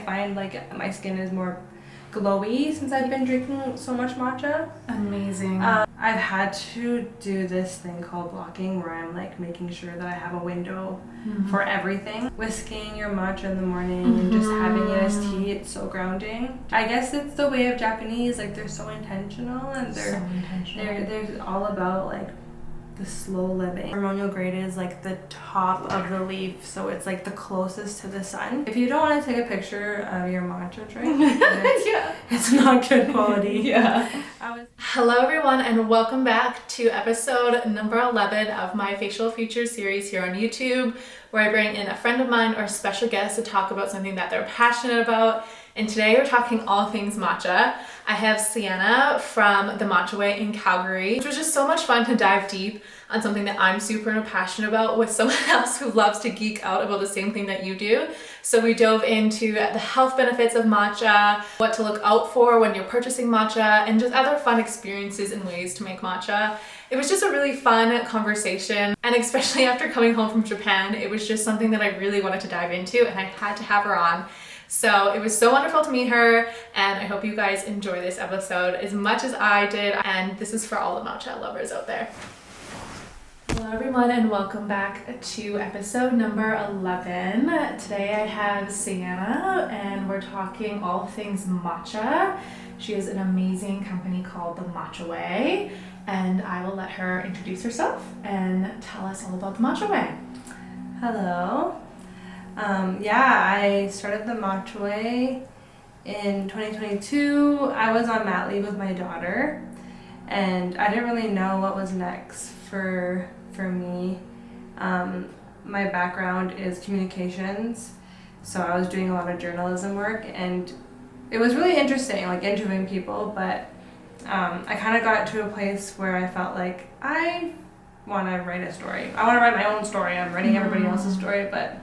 find like my skin is more glowy since I've been drinking so much matcha. Amazing. I've had to do this thing called blocking where I'm like making sure that I have a window for everything. Whisking your matcha in the morning and just having it as tea, it's so grounding. I guess it's the way of Japanese, like they're so intentional and they're all about like the slow living. Hormonal grade is like the top of the leaf, so it's like the closest to the sun. If you don't want to take a picture of your matcha drink, it's not good quality. Hello everyone, and welcome back to episode number 11 of my facial features series here on YouTube, where I bring in a friend of mine or a special guest to talk about something that they're passionate about. And today we're talking all things matcha. I have Cyana from the Matcha Way in Calgary, which was just so much fun to dive deep on something that I'm super passionate about with someone else who loves to geek out about the same thing that you do. So we dove into the health benefits of matcha, what to look out for when you're purchasing matcha, and just other fun experiences and ways to make matcha. It was just a really fun conversation, and especially after coming home from Japan, it was just something that I really wanted to dive into, and I had to have her on. So it was so wonderful to meet her, and I hope you guys enjoy this episode as much as I did, and this is for all the matcha lovers out there. Hello everyone, and welcome back to episode number 11. Today I have Cyana, and we're talking all things matcha. She has an amazing company called the Matcha Way, and I will let her introduce herself and tell us all about the Matcha Way. Hello. I started the Matcha Way in 2022. I was on mat leave with my daughter, and I didn't really know what was next for me. My background is communications, so I was doing a lot of journalism work, and it was really interesting, like interviewing people, but I kind of got to a place where I felt like I want to write a story. I want to write my own story. I'm writing everybody else's story, but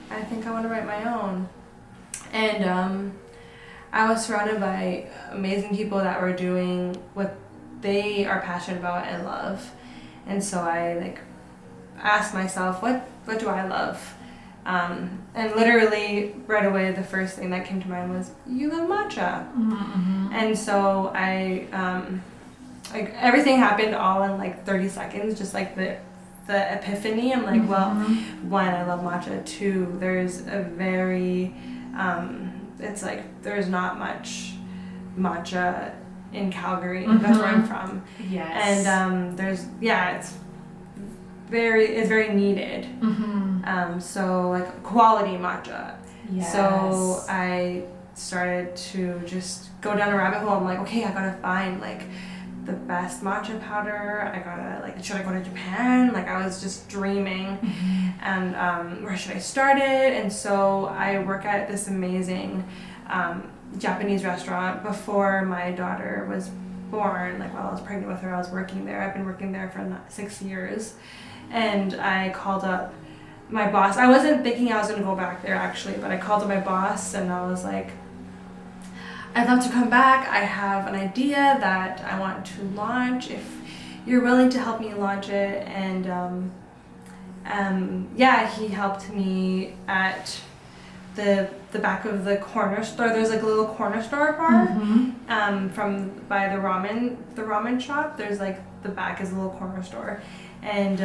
I think I want to write my own. And I was surrounded by amazing people that were doing what they are passionate about and love. And so I asked myself, what do I love? And literally right away, the first thing that came to mind was, you love matcha. And so everything happened all in 30 seconds, just like the epiphany. I'm like, well, one, I love matcha. Two, there's a very, it's like there's not much matcha in Calgary. That's where I'm from. Yes. And it's very needed. So quality matcha. Yes. So I started to just go down a rabbit hole. I'm like, okay, I gotta find the best matcha powder. I gotta should I go to Japan? I was just dreaming. And where should I start it? And so I work at this amazing Japanese restaurant. Before my daughter was born, while I was pregnant with her, I was working there. I've been working there for 6 years. And I called up my boss. I wasn't thinking I was gonna go back there actually, but I called up my boss and I was like, I'd love to come back. I have an idea that I want to launch, if you're willing to help me launch it. And he helped me at the back of the corner store. There's a little corner store bar from by the ramen shop. There's the back is a little corner store, and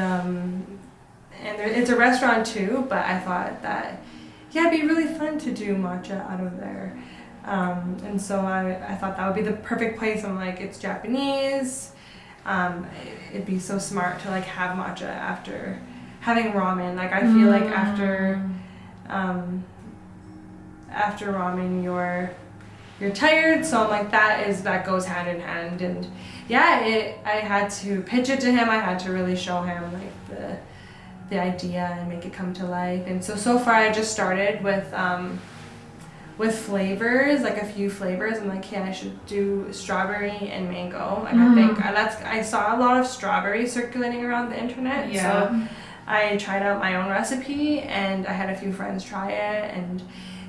it's a restaurant too. But I thought that it'd be really fun to do matcha out of there. And so I thought that would be the perfect place. I'm like, it's Japanese. It'd be so smart to have matcha after having ramen. I feel like after ramen you're tired. So I'm like, that goes hand in hand. And I had to pitch it to him. I had to really show him the idea and make it come to life. And so far I just started with flavors, a few flavors. I'm like, I should do strawberry and mango. I saw a lot of strawberry circulating around the internet. So I tried out my own recipe, and I had a few friends try it, and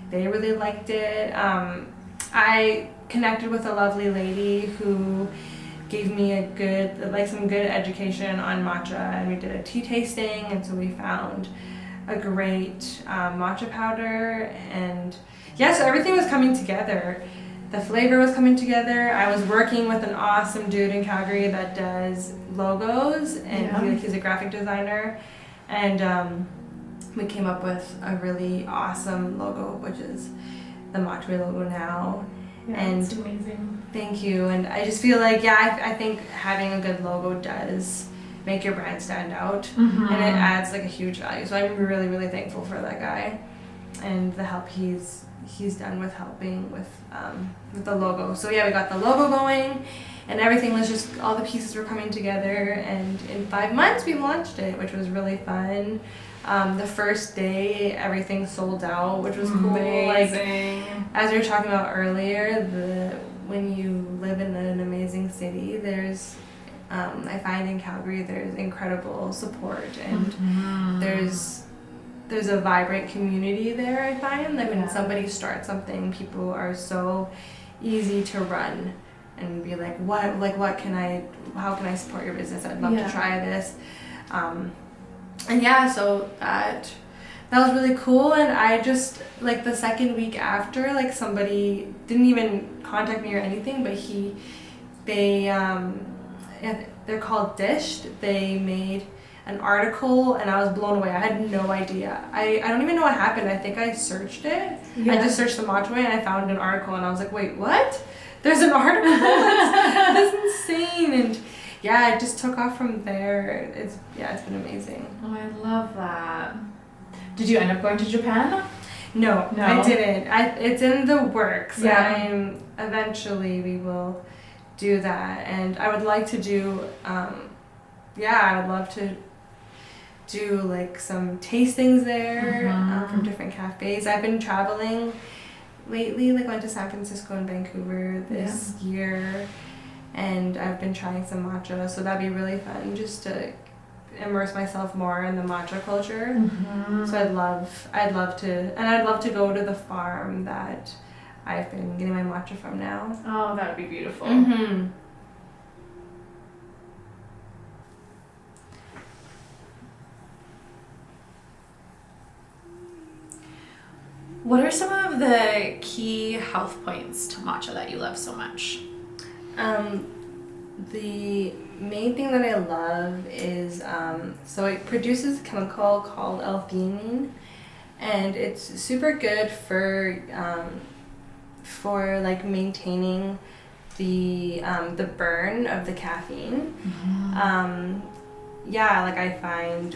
they really liked it. I connected with a lovely lady who gave me some good education on matcha, and we did a tea tasting, and so we found a great matcha powder. And yeah, so everything was coming together. The flavor was coming together. I was working with an awesome dude in Calgary that does logos, and he's a graphic designer, and we came up with a really awesome logo, which is the Matcha logo now. Yeah, and it's amazing. Thank you. And I just feel like, I think having a good logo does make your brand stand out, and it adds like a huge value. So I'm really, really thankful for that guy and the help he's done with helping with the logo. So yeah, we got the logo going, and everything was just, all the pieces were coming together, and in 5 months we launched it, which was really fun. The first day everything sold out, which was cool. Amazing. Like, as we were talking about earlier, when you live in an amazing city, there's I find in Calgary there's incredible support, and there's a vibrant community there. I find that when somebody starts something, people are so easy to run and be like, how can I support your business? I'd love to try this. And yeah, so that was really cool. And I just, like, the second week after, like, somebody didn't even contact me or anything, but they're called Dished. They made an article, and I was blown away. I had no idea. I don't even know what happened. I think I searched it. I just searched the Matcha, and I found an article, and I was like, wait, what? There's an article? That's insane. And yeah, it just took off from there. It's been amazing. Oh, I love that. Did you end up going to Japan? No, I didn't. It's in the works. Yeah. Eventually we will do that, and I would like to do. I would love to do like some tastings there from different cafes. I've been traveling lately. Like, went to San Francisco and Vancouver this year. And I've been trying some matcha, so that'd be really fun just to immerse myself more in the matcha culture. So I'd love to go to the farm that I've been getting my matcha from now. Oh, that would be beautiful. What are some of the key health points to matcha that you love so much? The main thing that I love is, so it produces a chemical called L-theanine, and it's super good for like maintaining the burn of the caffeine. Like, I find,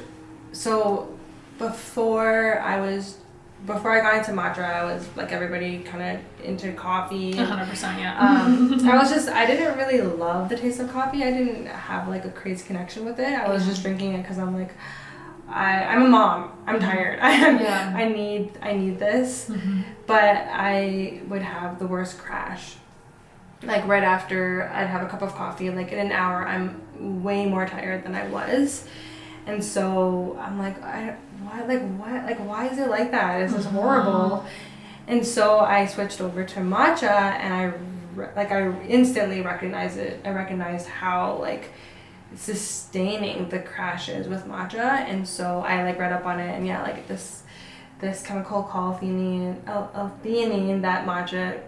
so before I got into matcha, I was like everybody, kind of into coffee. 100%, yeah. I didn't really love the taste of coffee. I didn't have like a crazy connection with it. I was just drinking it because I'm like, I'm a mom. I'm tired. I need this. But I would have the worst crash. Like, right after I'd have a cup of coffee, like in an hour, I'm way more tired than I was. And so I'm like, why is it like that? This is horrible. And so I switched over to matcha, and I instantly recognized it. I recognized how like sustaining the crashes with matcha, and so I like read up on it, and like this chemical called L-theanine that matcha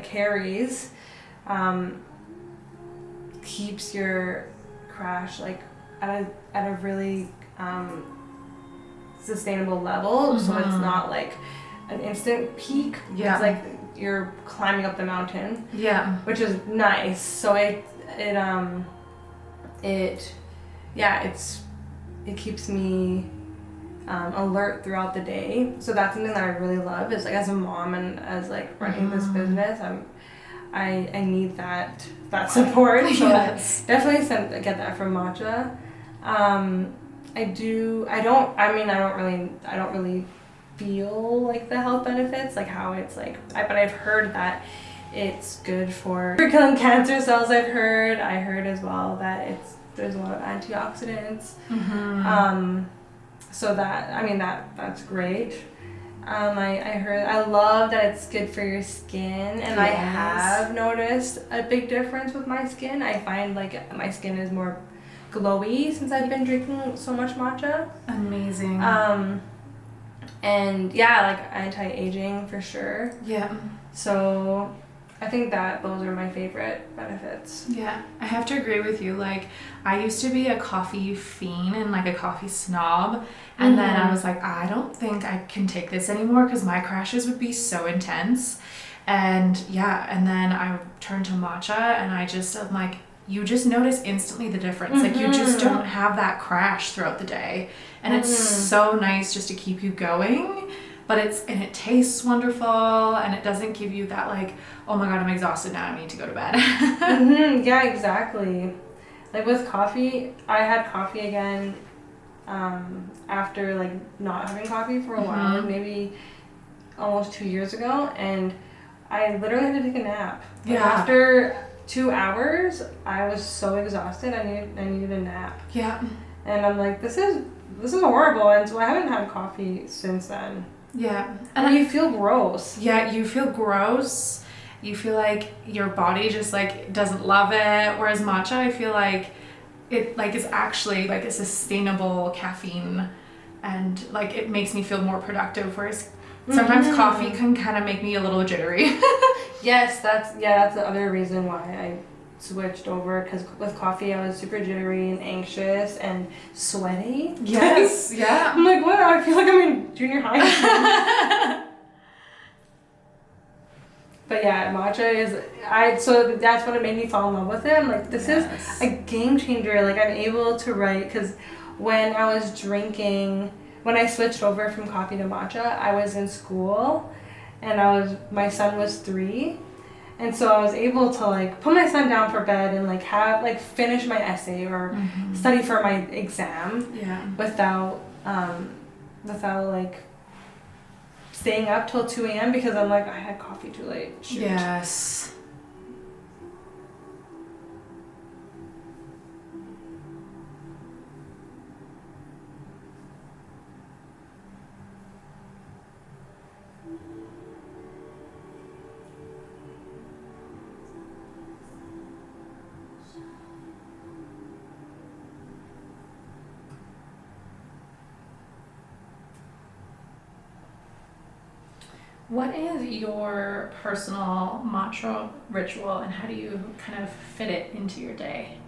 carries keeps your crash like at a really sustainable level, so it's not like an instant peak. It's like you're climbing up the mountain, which is nice. So it keeps me alert throughout the day. So that's something that I really love, is like, as a mom and as like running this business, I need that support. So definitely get that from matcha. I don't really feel like the health benefits, like how it's like, but I've heard that it's good for killing cancer cells. I heard as well that there's a lot of antioxidants. So that's great. I love that it's good for your skin, and I have noticed a big difference with my skin. I find like my skin is more glowy since I've been drinking so much matcha. Amazing. And yeah, like anti-aging for sure. Yeah. So I think that those are my favorite benefits. Yeah, I have to agree with you. Like, I used to be a coffee fiend and like a coffee snob. And then I was like, I don't think I can take this anymore because my crashes would be so intense. And yeah, and then I turned to matcha and I'm like, you just notice instantly the difference. Like, you just don't have that crash throughout the day. And it's so nice just to keep you going. But it tastes wonderful, and it doesn't give you that like, oh my god, I'm exhausted now, I need to go to bed. Yeah, exactly. Like with coffee, I had coffee again after like not having coffee for a while, like maybe almost 2 years ago, and I literally had to take a nap. Like after 2 hours, I was so exhausted. I needed a nap. Yeah. And I'm like, this is horrible, and so I haven't had coffee since then. Yeah. And you feel gross. Yeah, you feel gross. You feel like your body just like doesn't love it. Whereas matcha, I feel like it like is actually like a sustainable caffeine, and like it makes me feel more productive. Whereas sometimes coffee can kind of make me a little jittery. Yes, that's the other reason why I switched over, because with coffee I was super jittery and anxious and sweaty. Yes. Yeah. I'm like, what? I feel like I'm in junior high. But yeah, matcha is so that's what made me fall in love with it. I'm like, this is a game changer. Like, I'm able to write, because when I switched over from coffee to matcha, I was in school, and my son was 3. And so I was able to like put my son down for bed and like finish my essay or study for my exam without like staying up till 2 a.m. because I'm like, I had coffee too late. Shoot. Yes. What is your personal matcha ritual, and how do you kind of fit it into your day?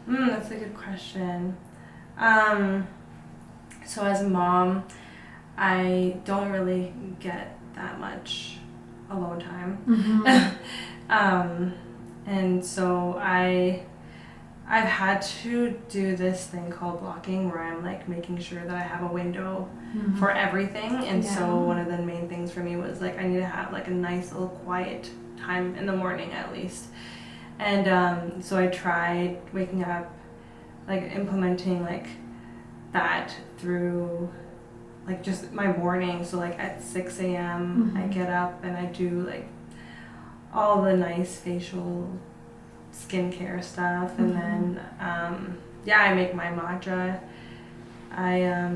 That's a good question. So as a mom, I don't really get that much alone time. And so I've had to do this thing called blocking, where I'm like making sure that I have a window for everything. And so one of the main things for me was like, I need to have like a nice little quiet time in the morning at least. And so I tried waking up, like implementing like that through like just my morning. So like at 6 a.m. I get up and I do like all the nice facial skincare stuff, and then I make my matcha. I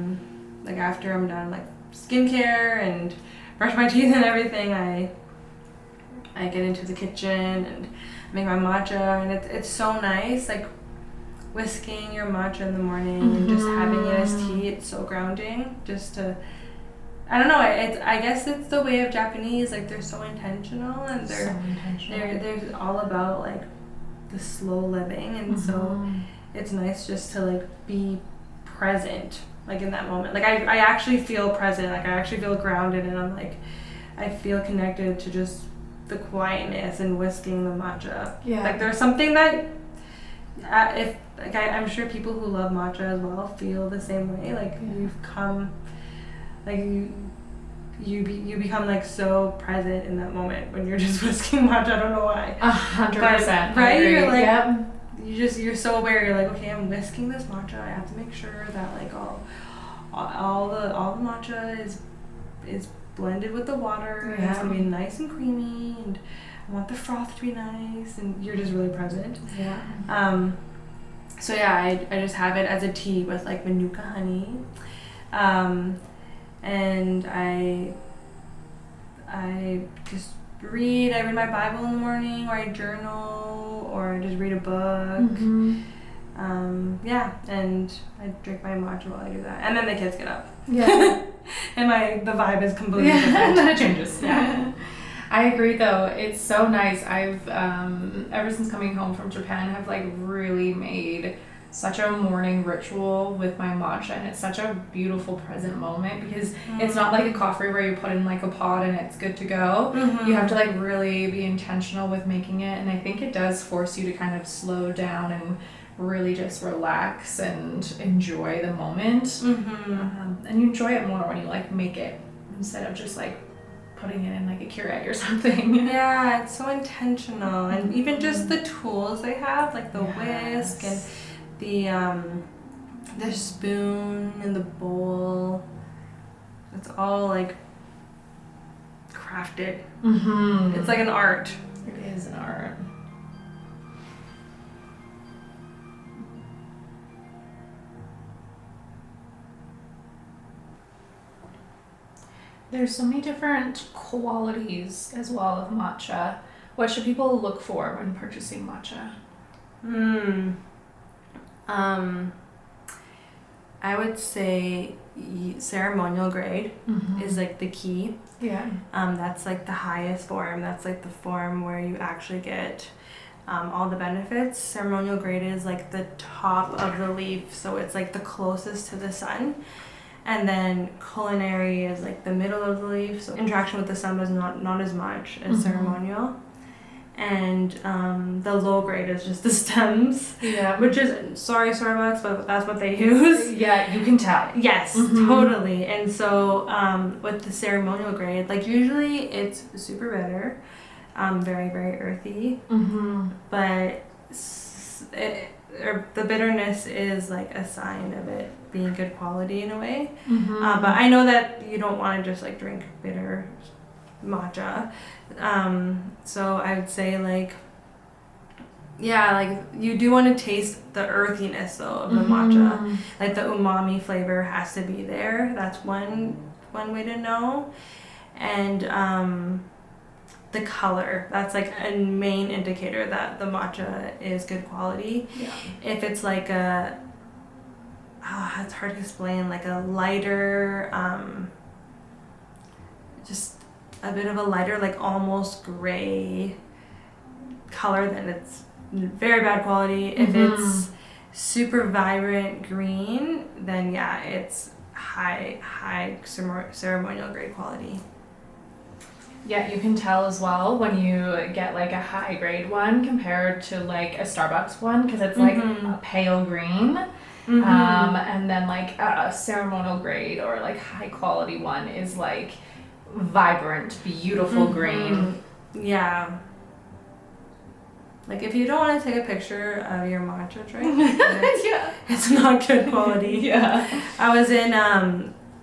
like after I'm done like skincare and brush my teeth and everything, I get into the kitchen and make my matcha, and it's so nice, like whisking your matcha in the morning and just having it as tea. It's so grounding. Just to, I don't know, I guess it's the way of Japanese, like they're so intentional, and they're all about like the slow living, and so it's nice just to like be present, like in that moment. Like I actually feel present, like I actually feel grounded, and I'm like, I feel connected to just the quietness and whisking the matcha. Yeah. Like there's something that if like I'm sure people who love matcha as well feel the same way. Like you've come, like you become like so present in that moment when you're just whisking matcha. I don't know why. 100%. Right? You're like, you're so aware. You're like, okay, I'm whisking this matcha. I have to make sure that like all the matcha is blended with the water. And it's gonna be nice and creamy, and I want the froth to be nice, and you're just really present. Yeah. So yeah, I just have it as a tea with like manuka honey. And I just read my Bible in the morning, or I journal, or I just read a book. And I drink my matcha while I do that. And then the kids get up. Yeah. and the vibe is completely and different. then it changes. Yeah. I agree though. It's so nice. I've ever since coming home from Japan have like really made such a morning ritual with my matcha, and it's such a beautiful present moment because it's not like a coffee where you put in like a pot and it's good to go. You have to like really be intentional with making it, and I think it does force you to kind of slow down and really just relax and enjoy the moment. And you enjoy it more when you like make it instead of just like putting it in like a Keurig or something. Yeah, it's so intentional, and even just the tools they have, like the whisk and the spoon and the bowl. It's all like crafted. It's like an art. It is an art. There's so many different qualities as well of matcha. What should people look for when purchasing matcha? I would say ceremonial grade is like the key. Yeah. That's like the highest form. That's like the form where you actually get all the benefits. Ceremonial grade is like the top of the leaf, so it's like the closest to the sun. And then culinary is like the middle of the leaf, so interaction with the sun is not as much as ceremonial. And the low grade is just the stems, which is, sorry Starbucks, but that's what they use. Yeah, you can tell. Yes, totally. And so with the ceremonial grade, like usually it's super bitter, very, very earthy, but the bitterness is like a sign of it being good quality in a way. But I know that you don't want to just like drink bitter matcha. So I would say like you do want to taste the earthiness though of the matcha. Like the umami flavor has to be there. That's one way to know. And the color, that's like a main indicator that the matcha is good quality. If it's like it's hard to explain, like a lighter, just a bit of a lighter, like almost gray color, then it's very bad quality. If it's super vibrant green, then yeah, it's high ceremonial grade quality. Yeah, you can tell as well when you get like a high grade one compared to like a Starbucks one, because it's like a pale green. And then like a ceremonial grade or like high quality one is like vibrant, beautiful green. Yeah. Like if you don't want to take a picture of your matcha drink, it's not good quality. I was in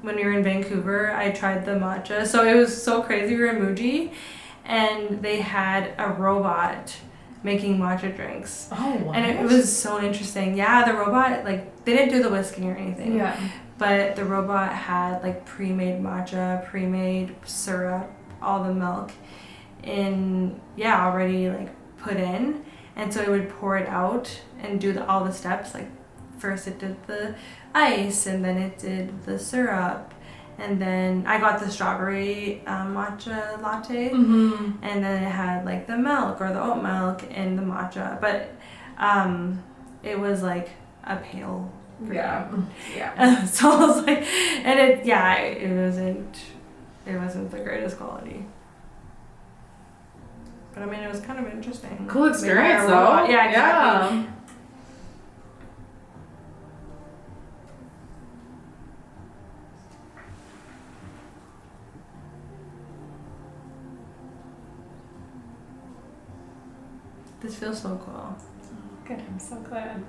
when we were in Vancouver, I tried the matcha. So it was so crazy. We were in Muji, and they had a robot making matcha drinks. Oh, what? And it was so interesting. Yeah, the robot, like, they didn't do the whisking or anything. But the robot had, like, pre-made matcha, pre-made syrup, all the milk already, like, put in. And so it would pour it out and do all the steps. Like, first it did the ice, and then it did the syrup. And then I got the strawberry matcha latte, and then it had like the milk or the oat milk and the matcha, but it was like a pale green. So I was like, and it wasn't the greatest quality. But I mean, it was kind of interesting. Cool experience though. Yeah, exactly. Yeah. This feels so cool. Good, I'm so glad.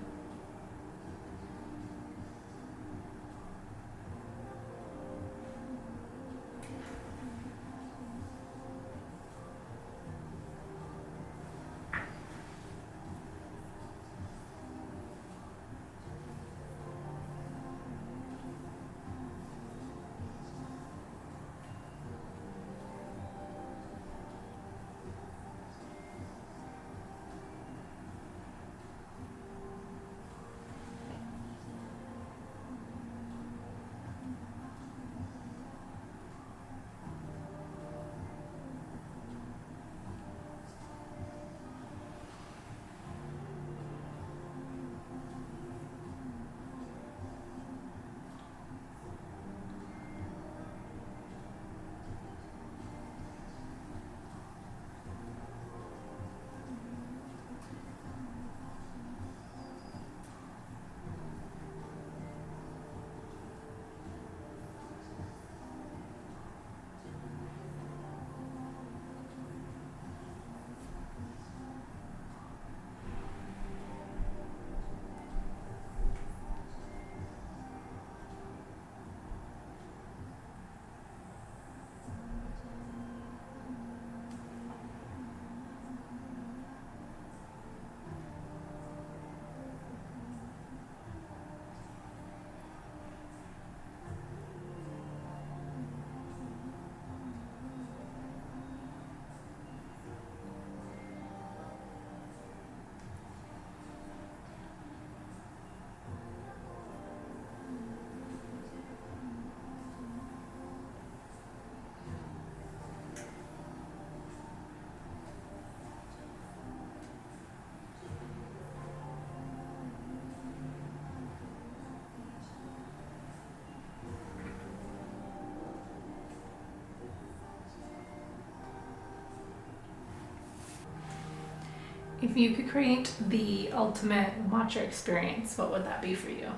If you could create the ultimate matcha experience, what would that be for you?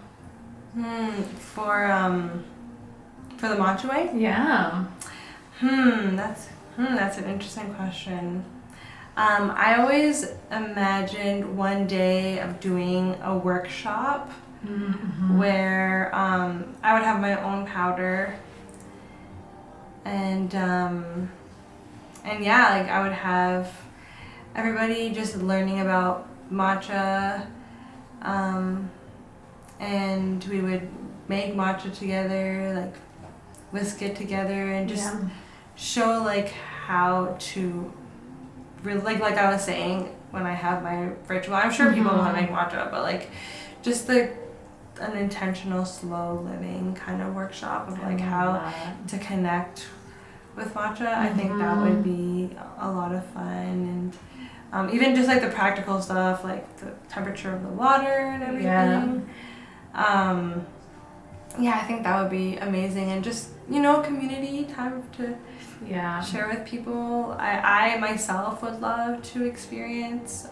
For the matcha way? Yeah. That's an interesting question. I always imagined one day of doing a workshop where I would have my own powder and yeah, like I would have everybody just learning about matcha, and we would make matcha together, like whisk it together and just show like how to really, like I was saying when I have my ritual, I'm sure people want to make matcha, but like just an intentional slow living kind of workshop of like how to connect with matcha. I think that would be a lot of fun, and even just like the practical stuff, like the temperature of the water and everything. I think that would be amazing, and just community time to share with people. I myself would love to experience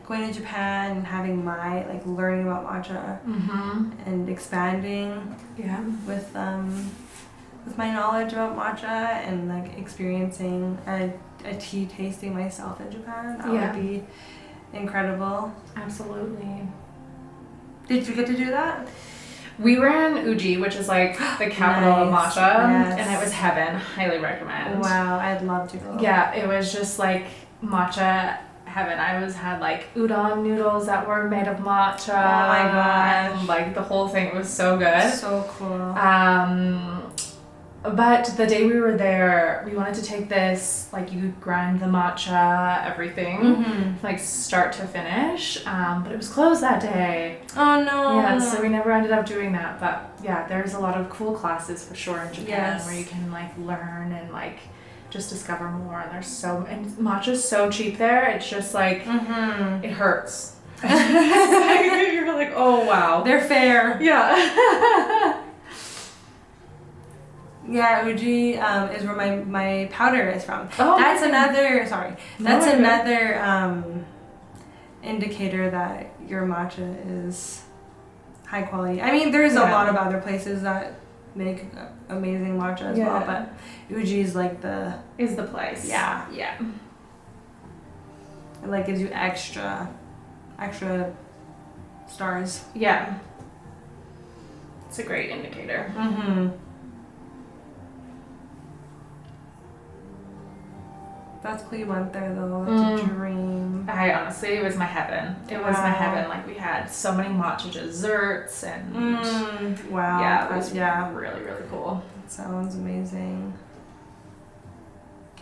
going to Japan and having my like learning about matcha and expanding with my knowledge about matcha and like experiencing a tea tasting myself in Japan. That would be incredible. Absolutely. Did you get to do that? We were in Uji, which is like the capital of matcha, and it was heaven. Highly recommend. Wow, I'd love to go. Yeah, it was just like matcha heaven. I had like udon noodles that were made of matcha. Oh my gosh. And like the whole thing was so good. So cool. But the day we were there, we wanted to take this, like you grind the matcha, everything, like start to finish, but it was closed that day. Oh no. Yeah, so we never ended up doing that, but yeah, there's a lot of cool classes for sure in Japan where you can like learn and like just discover more, and and matcha's so cheap there, it's just like, it hurts. You're like, oh wow. They're fair. Yeah. Yeah, Uji is where my powder is from. Oh, that's another indicator that your matcha is high quality. I mean, there's a lot of other places that make amazing matcha as well, but Uji is like is the place. Yeah. Yeah. It like gives you extra stars. Yeah. It's a great indicator. That's cool you went there though. That's a dream. It was my heaven. It was my heaven. Like we had so many matcha desserts and wow. Yeah, it was really, really cool. That sounds amazing.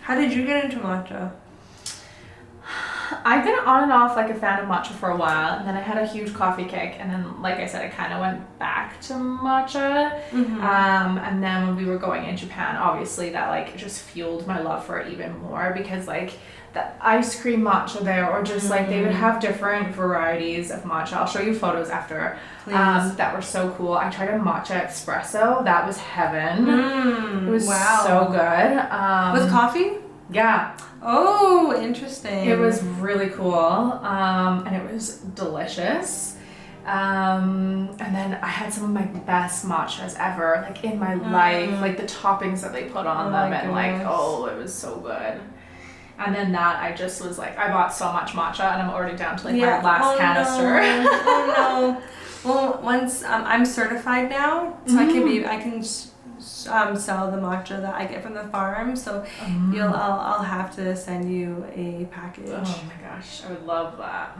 How did you get into matcha? I've been on and off like a fan of matcha for a while, and then I had a huge coffee kick, and then like I said, I kind of went back to matcha. And then when we were going in Japan, obviously that like just fueled my love for it even more, because like the ice cream matcha there, or just like they would have different varieties of matcha. I'll show you photos after. That were so cool. I tried a matcha espresso. That was heaven. It was so good. With coffee? Yeah. Oh, interesting. It was really cool, and it was delicious. And then I had some of my best matchas ever, like in my life, like the toppings that they put on them, and like, it was so good. And then that I just was like, I bought so much matcha, and I'm already down to like my last canister. No. Well, once I'm certified now, so I can sell the matcha that I get from the farm. So I'll have to send you a package. Oh my gosh, I would love that.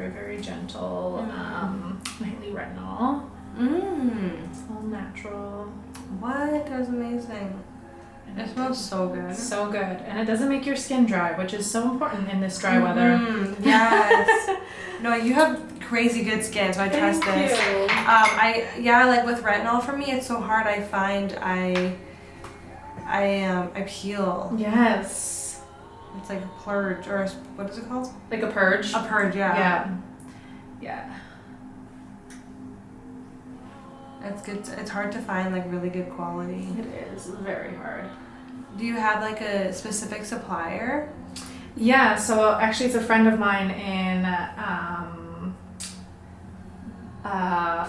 very, very gentle. Nightly retinol. It's all natural. What? That was amazing. And It smells so good. So good. And it doesn't make your skin dry, which is so important in this dry weather. Yes. No, you have crazy good skin, so I trust this. Like with retinol for me, it's so hard. I find I peel. Yes. It's like a purge, or what is it called? Like a purge? A purge, yeah. Yeah. It's good. It's hard to find like really good quality. It is very hard. Do you have like a specific supplier? Yeah, so actually it's a friend of mine in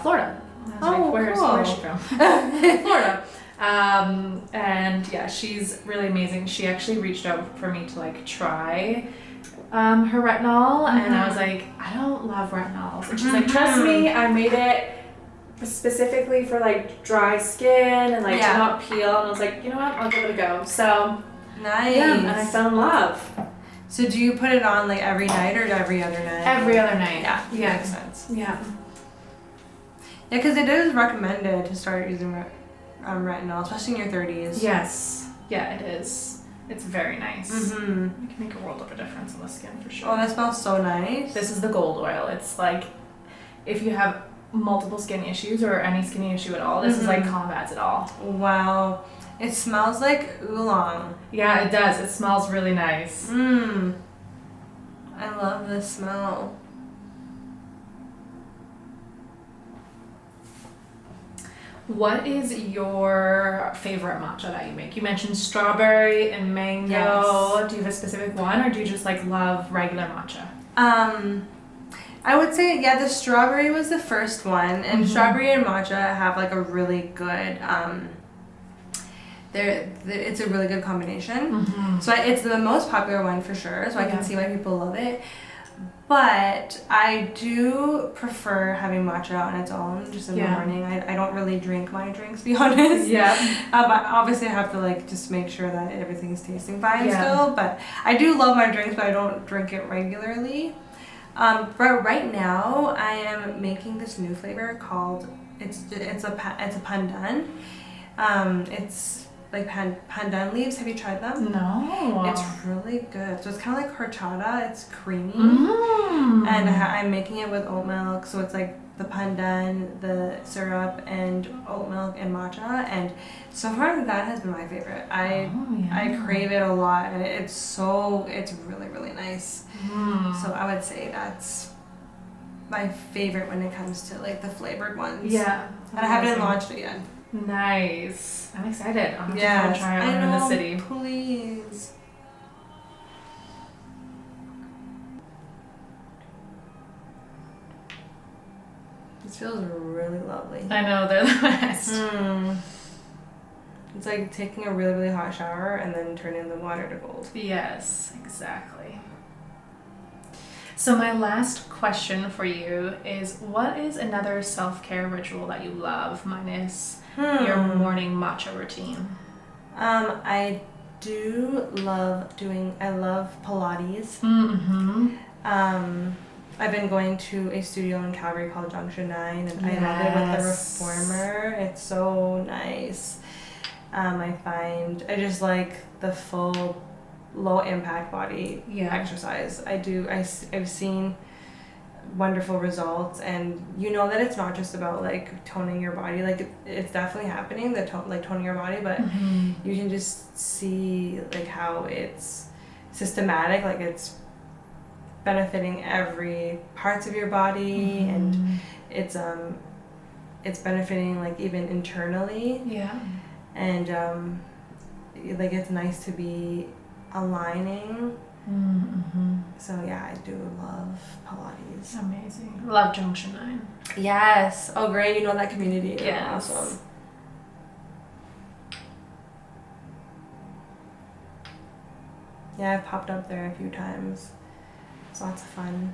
Florida. I was like, cool. where's she from? Florida. And yeah, she's really amazing. She actually reached out for me to like try her retinol, and I was like, I don't love retinols. And she's like, trust me, I made it specifically for like dry skin and like to not peel. And I was like, you know what, I'll give it a go. So nice. Yeah, and I fell in love. So do you put it on like every night or every other night? Every other night. Yeah, makes sense. Yeah. Yeah, because it is recommended to start using retinol, especially in your 30s. Yes. Yeah, it is. It's very nice. It can make a world of a difference on the skin for sure. Oh, that smells so nice. This is the gold oil. It's like if you have multiple skin issues or any skin issue at all, this is like combats it all. Wow. It smells like oolong. Yeah, it does. It smells really nice. I love this smell. What is your favorite matcha that you make? You mentioned strawberry and mango. Yes. Do you have a specific one, or do you just like love regular matcha? I would say, the strawberry was the first one, and strawberry and matcha have like a really good, it's a really good combination. So it's the most popular one for sure, so I can see why people love it. But I do prefer having matcha on its own, just in the morning. I don't really drink my drinks, to be honest. But obviously I have to like just make sure that everything's tasting fine still. But I do love my drinks, but I don't drink it regularly. But right now I am making this new flavor called it's a pandan. It's like pandan leaves. Have you tried them? No. It's really good. So it's kind of like horchata. It's creamy. And I'm making it with oat milk. So it's like the pandan, the syrup, and oat milk and matcha. And so far that has been my favorite. I crave it a lot, and it's really, really nice. So I would say that's my favorite when it comes to like the flavored ones. Yeah. And I haven't launched it yet. Nice. I'm excited. I'm going to try it when I'm in the city. Please. This feels really lovely. I know, they're the best. It's like taking a really, really hot shower and then turning the water to gold. Yes, exactly. So my last question for you is, what is another self-care ritual that you love, minus your morning matcha routine? I love Pilates. I've been going to a studio in Calgary called Junction 9, and I love it with the reformer. It's so nice. I just like the full low impact body exercise. I've seen wonderful results, and you know that it's not just about like toning your body. Like it's definitely happening, toning your body, but you can just see like how it's systematic, like it's benefiting every parts of your body, and it's benefiting like even internally. And like it's nice to be aligning. So I do love Pilates. Amazing. Love Junction 9. Yes. Oh great, you know that community. Yes. Awesome. Yeah, I've popped up there a few times. It's lots of fun.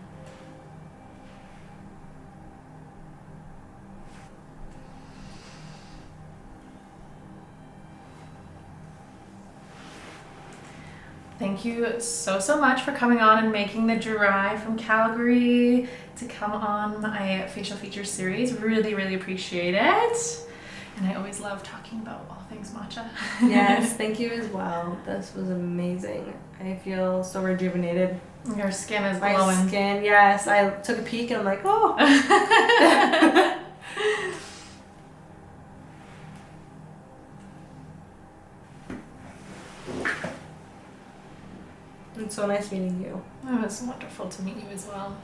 Thank you so much for coming on and making the drive from Calgary to come on my facial features series. Really appreciate it. And I always love talking about all things matcha. Yes, thank you as well. This was amazing. I feel so rejuvenated. Your skin is My glowing. skin, yes. I took a peek and I'm like, oh. It's so nice meeting you. It was wonderful to meet you as well.